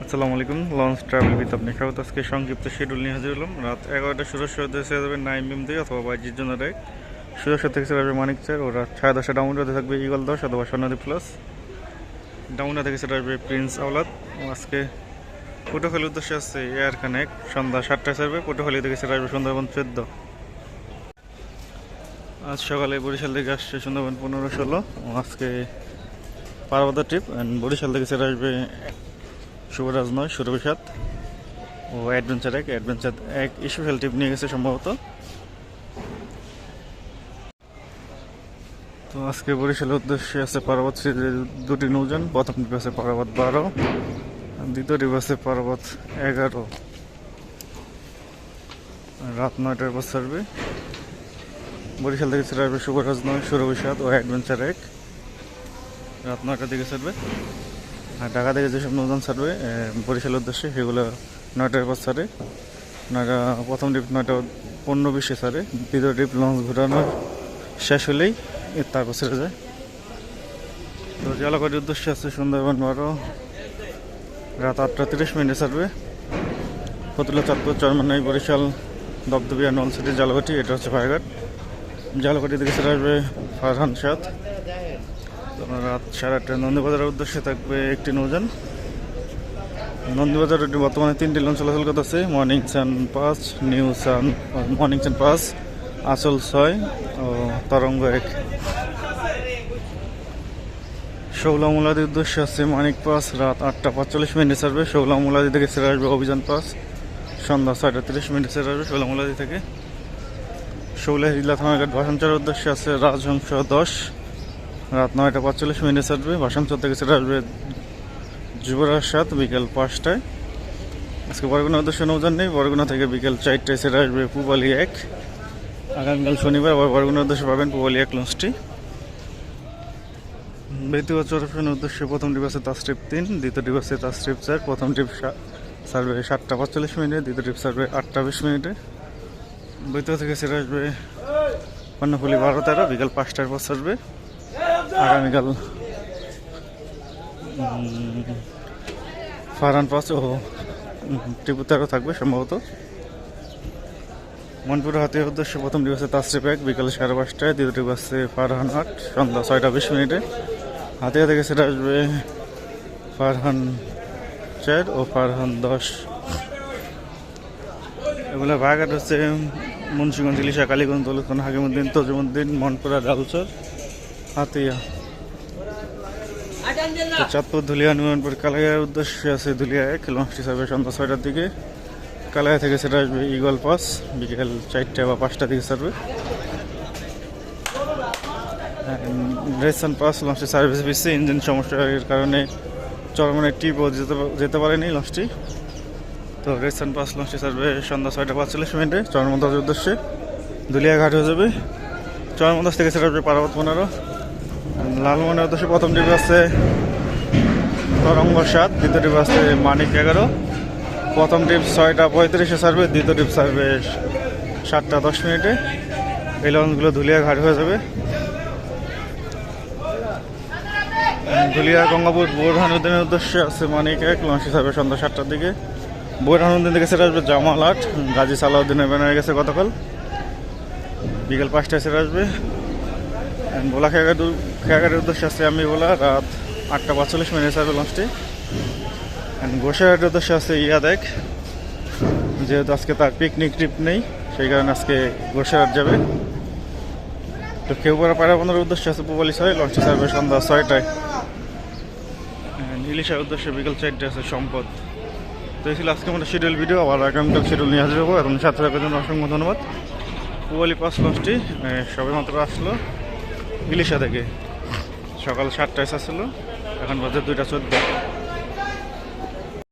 আসসালামু আলাইকুম, launch travel with আপনি স্বাগত। আজকে সংক্ষিপ্ত শিডিউল নিয়ে হাজির হলাম। রাত 11টা সুরক্ষা হয়ে যাবে নাইম দিয়ে অথবা বাইজির জন্য রায় সুরক্ষা থেকে চলে আসবে মানিক চার। ও রাত 10:30 ডাউনলোডে থাকবে ইগল 10 অথবা স্বর্ণদ্বীপ প্লাস। ডাউনে থেকে চলে আসবে প্রিন্স আওলাদ। আজকে পটুয়াখালীর উদ্দেশ্যে আসছে এয়ার কানেক্ট। সন্ধ্যা 7টায় ছাড়বে। পটুয়াখালী থেকে চলে আসবে সুন্দরবন 14। আজ সকালে বরিশাল থেকে আসছে সুন্দরবন 15-16। আজকে পারাবত ট্রিপ। বরিশাল থেকে চলে আসবে শুভরাজ 9 সুরভিসাদ ও অ্যাডভেঞ্চার এক স্পেশাল ট্রিপ নিয়ে গেছে সম্ভবত। তো আজকে বরিশালের উদ্দেশ্যে আছে পারাবত সিরিজের দুটি নৌযান। প্রথম ট্রিপ আছে পারাবত 12, দ্বিতীয় ট্রিপ আছে পারাবত 11। রাত 9টার পর ছাড়বে। বরিশাল থেকে ছেড়ে আসবে শুভরাজ 9 সুরভিসাদ ও অ্যাডভেঞ্চার 1 রাত 9টার দিকে ছাড়বে। আর ঢাকা থেকে যেসব নৌযান ছাড়বে বরিশালের উদ্দেশ্যে সেগুলো 9টার পর ছাড়ে। প্রথম ট্রিপ 9:15-20 ছাড়ে। দ্বিতীয় ট্রিপ লঞ্চ ঘোরানো শেষ হলেই তারপর ছেড়ে যায়। তো জালাকাঠির উদ্দেশ্যে আছে সুন্দরবন 12, রাত 8:30 ছাড়বে। ফতুল্লা, চাঁদপুর, চরমানাই, বরিশাল, দপদপিয়া, নলছিটি, জালাকাঠি। এটা হচ্ছে ফায়ারঘাট। জালাকাঠি থেকে ছেড়ে আসবে ফারহান 7। রাত 8:30 নন্দীবাজারের উদ্দেশ্যে থাকবে একটি নৌযান। নন্দীবাজার বর্তমানে 3টি লঞ্চ চলাচল করতেছে। মর্নিং সান 5, নিউ সান, মর্নিং সান 5, আসল 6 ও তরঙ্গ 1। শৌলামুলাদির উদ্দেশ্যে আছে মানিক 5, রাত 8:45 ছাড়বে। শৌলামুলাদি থেকে ছেড়ে আসবে অভিযান 5, সন্ধ্যা 6:30 ছেড়ে আসবে শৌলামুলাদি থেকে। শৌলা হিজলা থানাঘাট ভাষাঞ্চলের উদ্দেশ্যে আছে রাজহংস 10, রাত 9:45 ছাড়বে। ভাষাঞ্চল থেকে ছেড়ে আসবে যুবরাজ 7 বিকেল 5টায়। আজকে বরগুনার উদ্দেশ্যে নৌযান নেই। বরগুনা থেকে বিকেল 4টায় ছেড়ে আসবে পুবালি 1। আগামীকাল শনিবার আবার বরগুনার উদ্দেশ্যে পাবেন পুবালি 1 লঞ্চটি। ব্যক্তিগত চরফের উদ্দেশ্যে প্রথম ট্রিপ আছে তাসট্রিপ 3, দ্বিতীয় ট্রিপ আছে তাসট্রিপ 4। প্রথম ট্রিপ ছাড়বে 7:45, দ্বিতীয় ট্রিপ ছাড়বে 8:20। ব্যক্তিগত থেকে ছেড়ে আসবে কর্ণফুলি 12-13 বিকেল 5টার পর ছাড়বে। আগামীকাল ফারহান 5 ও টিপু 13 থাকবে সম্ভবত। মনপুর হাতের উদ্দেশ্যে প্রথম ট্রিপ আছে তাসট্রিপ 1 বিকাল 5:30, দ্বিতীয় ট্রিপ আছে ফারহান 8 সন্ধ্যা 6:20। হাতিয়া থেকে সেটা আসবে ফারহান 4 ও ফারহান 10। এগুলো ভাগাট হচ্ছে মুন্সিগঞ্জ, ইলিশা, কালীগঞ্জ, দৌলতখান, হাকিমুদ্দিন, তজিমুদ্দিন, মনপুরা, ডালচর, হাতিয়া। চাঁদপুর, ধুলিয়া, নিউমনপুর, কালাইয়ার উদ্দেশ্যে আছে ধুলিয়া 1 লঞ্চটি ছাড়বে সন্ধ্যা 6টার দিকে। কালাইয়া থেকে সেটা আসবে ইগল 5 বিকেল 4টা বা 5টার দিকে ছাড়বে। রেসান 5 লঞ্চটি সার্ভিস দিচ্ছে। ইঞ্জিন সমস্যার কারণে চরমানের টিপও যেতে পারেনি লঞ্চটি। তো রেসান 5 লঞ্চটি ছাড়বে সন্ধ্যা 6:45 চরমন্দাজের উদ্দেশ্যে। ধুলিয়া ঘাট হয়ে যাবে। চরমন্দাজ থেকে সেটা আসবে পারাবত 15। লালমনের উদ্দেশ্যে প্রথম ট্রিপ আছে তরঙ্গ 7, দ্বিতীয় ট্রিপ আছে মানিক 11। প্রথম ট্রিপ 6:35 ছাড়বে, দ্বিতীয় ট্রিপ ছাড়বে 7:10। এই লঞ্চগুলো ধুলিয়া ঘাট হয়ে যাবে। ধুলিয়া, গঙ্গাপুর, বোরহানুদ্দিনের উদ্দেশ্যে আছে মানিক 1 লঞ্চটি ছাড়বে সন্ধ্যা 7টার দিকে। বোরহানুদ্দিন থেকে সেটা আসবে জামাল 8। গাজী সালাউদ্দিনের ব্যানারে গেছে গতকাল বিকেল 5টায় সেটা আসবে। ভোলা খেয়াঘাটের উদ্দেশ্যে আছে আমি ভোলা, রাত 8:45 ছাড়বে লঞ্চটি। গোসাইহাটের উদ্দেশ্যে আছে ইয়াদ 1, যেহেতু আজকে তার পিকনিক ট্রিপ নেই সেই কারণে আজকে গোসাইহাট যাবে। তো কেউপাড়া পায়রাবন্দরের উদ্দেশ্যে আছে পুবালি 6 লঞ্চটি ছাড়বে সন্ধ্যা 6টায়। ইলিশার উদ্দেশ্যে বিকেল 4টায় আছে সম্পদ। তো এই ছিল আজকে আমাদের শিডিউল ভিডিও। আবার আগামীকাল শিডিউল নিয়ে হাজির হবো। এখন সাথে থাকার জন্য অসংখ্য ধন্যবাদ। পুবালি 5 লঞ্চটি সবে মাত্র আসলো ইলিশা থেকে। সকাল 7টায় আসলো, এখন বাজে 2:14।